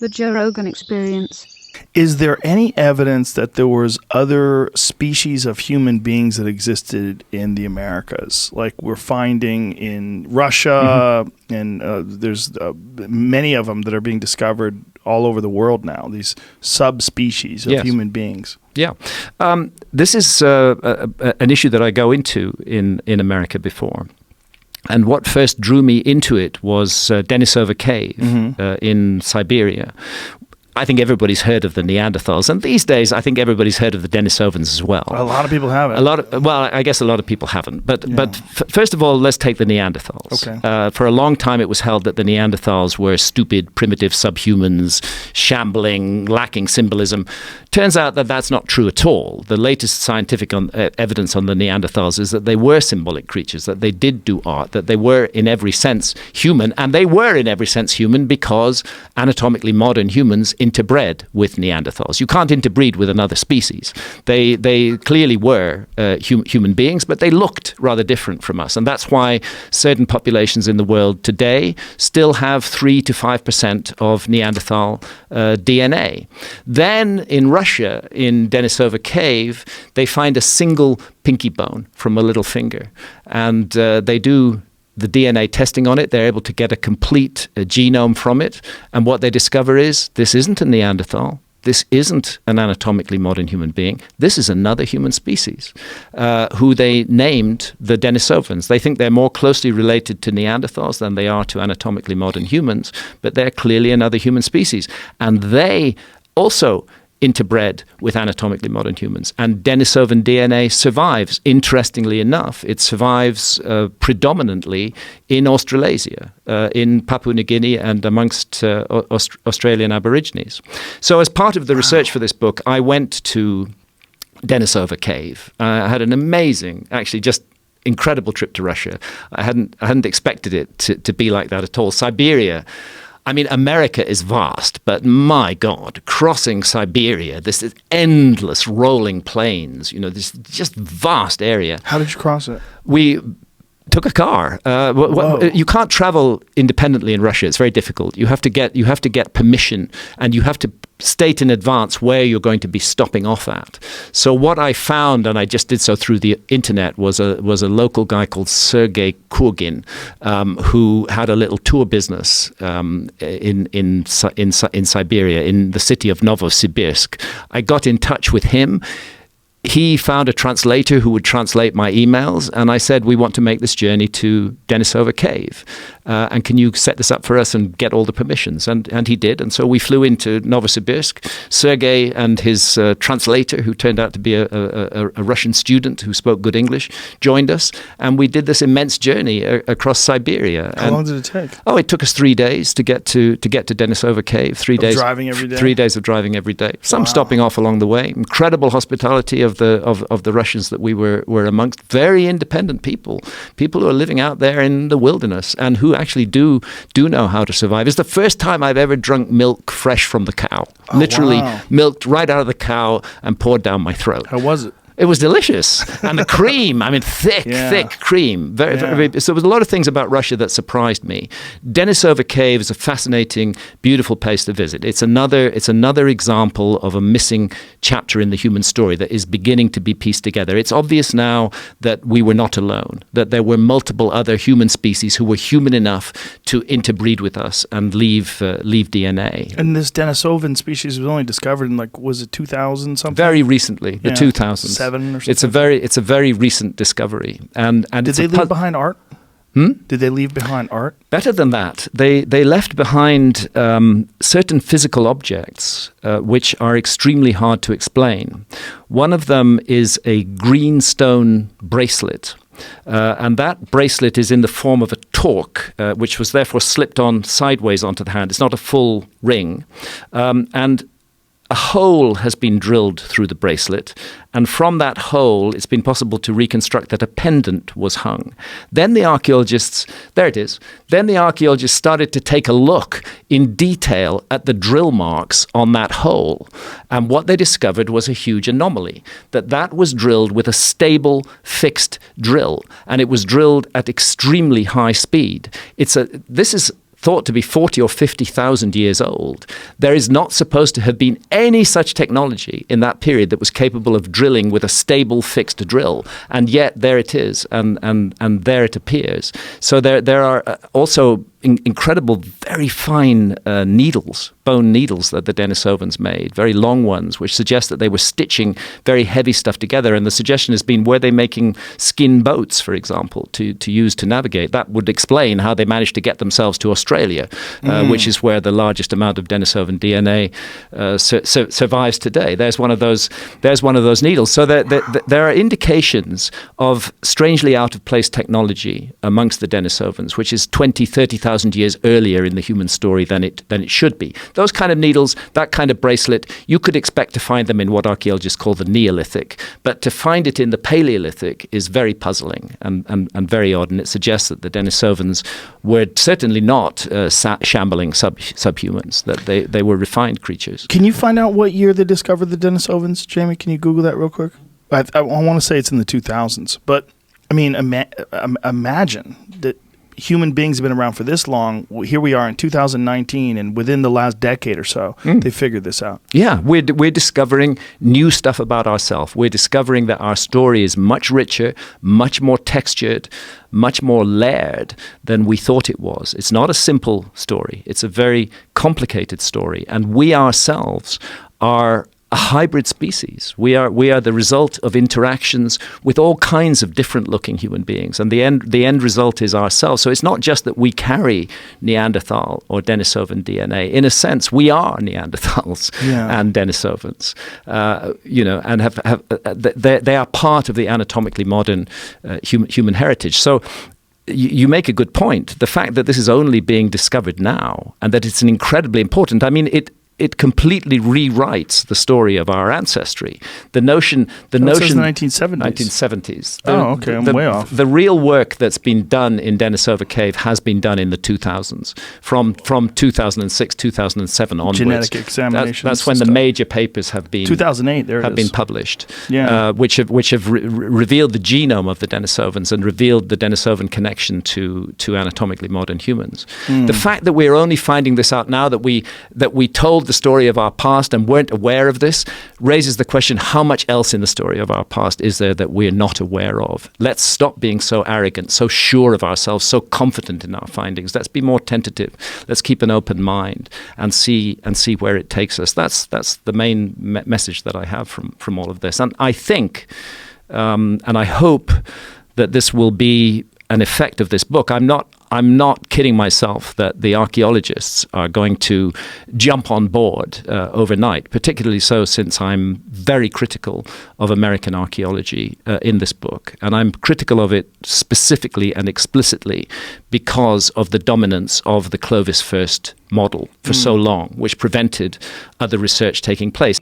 The Joe Rogan Experience. Is there any evidence that there was other species of human beings that existed in the Americas? Like we're finding in Russia, and there's many of them that are being discovered all over the world now, these subspecies of human beings. Yeah. This is an issue that I go into in America before. And what first drew me into it was Denisova Cave in Siberia. I think everybody's heard of the Neanderthals, and these days I think everybody's heard of the Denisovans as well. A lot of people haven't. I guess a lot of people haven't. But first of all, let's take the Neanderthals. Okay. For a long time, it was held that the Neanderthals were stupid, primitive subhumans, shambling, lacking symbolism. Turns out that that's not true at all. The latest scientific evidence on the Neanderthals is that they were symbolic creatures, that they did do art, that they were in every sense human, and they were in every sense human because anatomically modern humans interbred with Neanderthals. You can't interbreed with another species. They clearly were human beings, but they looked rather different from us. And that's why certain populations in the world today still have 3 to 5% of Neanderthal DNA. Then in Russia, in Denisova Cave, they find a single pinky bone from a little finger. And they do the DNA testing on it. They're able to get a complete genome from it. And what they discover is this isn't a Neanderthal. This isn't an anatomically modern human being. This is another human species who they named the Denisovans. They think they're more closely related to Neanderthals than they are to anatomically modern humans, but they're clearly another human species. And they also interbred with anatomically modern humans. And Denisovan DNA survives, interestingly enough. It survives predominantly in Australasia, in Papua New Guinea and amongst Australian Aborigines. So as part of the research for this book, I went to Denisova Cave. I had an amazing, actually just incredible trip to Russia. I hadn't expected it to be like that at all. Siberia, I mean, America is vast, but my God, crossing Siberia, this is endless rolling plains, this just vast area. How did you cross it? We took a car. You can't travel independently in Russia. It's very difficult. You have to get permission, and you have to state in advance where you're going to be stopping off at. So what I found, and I just did so through the internet, was a local guy called Sergei Kurgin, who had a little tour business in Siberia, in the city of Novosibirsk. I got in touch with him. He found a translator who would translate my emails, and I said, we want to make this journey to Denisova Cave. And can you set this up for us and get all the permissions? And he did. And so we flew into Novosibirsk. Sergei and his translator, who turned out to be a Russian student who spoke good English, joined us. And we did this immense journey across Siberia. How long did it take? Oh, it took us 3 days to get to Denisova Cave. 3 days. Driving every day? 3 days of driving every day. Some stopping off along the way. Incredible hospitality of the Russians that we were amongst. Very independent people who are living out there in the wilderness and who actually do know how to survive. It's the first time I've ever drunk milk fresh from the cow. Literally milked right out of the cow and poured down my throat. How was it? It was delicious. And the cream, I mean, thick cream. Very, so there was a lot of things about Russia that surprised me. Denisova Cave is a fascinating, beautiful place to visit. It's another example of a missing chapter in the human story that is beginning to be pieced together. It's obvious now that we were not alone, that there were multiple other human species who were human enough to interbreed with us and leave DNA. And this Denisovan species was only discovered in, was it 2000 something? Very recently, the 2000s. Or something. It's a very recent discovery, and did they leave behind art? Did they leave behind art? Better than that, they left behind certain physical objects which are extremely hard to explain. One of them is a green stone bracelet. And that bracelet is in the form of a torque, which was therefore slipped on sideways onto the hand. It's not a full ring, and a hole has been drilled through the bracelet, and from that hole it's been possible to reconstruct that a pendant was hung. Then the archaeologists started to take a look in detail at the drill marks on that hole, and what they discovered was a huge anomaly, that was drilled with a stable, fixed drill, and it was drilled at extremely high speed. This is thought to be 40 or 50,000 years old, there is not supposed to have been any such technology in that period that was capable of drilling with a stable fixed drill. And yet there it is, and there it appears. So there are also incredible, very fine needles, bone needles that the Denisovans made, very long ones, which suggest that they were stitching very heavy stuff together. And the suggestion has been, were they making skin boats, for example, to use to navigate? That would explain how they managed to get themselves to Australia, which is where the largest amount of Denisovan DNA survives today. There's one of those needles. So there are indications of strangely out of place technology amongst the Denisovans, which is 20, 30,000 years earlier in the human story than it should be. Those kind of needles, that kind of bracelet, you could expect to find them in what archaeologists call the Neolithic, but to find it in the Paleolithic is very puzzling and very odd, and it suggests that the Denisovans were certainly not shambling subhumans, that they were refined creatures. Can you find out what year they discovered the Denisovans, Jamie? Can you Google that real quick? I want to say it's in the 2000s, but I mean, imagine that human beings have been around for this long. Here we are in 2019, and within the last decade or so, they figured this out. Yeah, we're discovering new stuff about ourselves. We're discovering that our story is much richer, much more textured, much more layered than we thought it was. It's not a simple story. It's a very complicated story, and we ourselves are a hybrid species. We are the result of interactions with all kinds of different looking human beings, and the end result is ourselves. So it's not just that we carry Neanderthal or Denisovan DNA. In a sense, we are Neanderthals and Denisovans, and they are part of the anatomically modern human heritage. So you make a good point. The fact that this is only being discovered now, and that it's an incredibly important. I mean, it completely rewrites the story of our ancestry. The notion. Says the 1970s. 1970s. Okay, I'm way off. The real work that's been done in Denisova Cave has been done in the 2000s, from 2006, 2007 onwards. Genetic examinations. That's when the major papers have been 2008. Been published. Yeah. Which have revealed the genome of the Denisovans and revealed the Denisovan connection to anatomically modern humans. The fact that we're only finding this out now, that we told the story of our past and weren't aware of this, raises the question, how much else in the story of our past is there that we're not aware of? Let's stop being so arrogant, so sure of ourselves, so confident in our findings. Let's be more tentative. Let's keep an open mind and see where it takes us. That's the main message that I have from all of this. And I think, and I hope that this will be an effect of this book. I'm not kidding myself that the archaeologists are going to jump on board overnight, particularly so since I'm very critical of American archaeology in this book. And I'm critical of it specifically and explicitly because of the dominance of the Clovis first model for so long, which prevented other research taking place.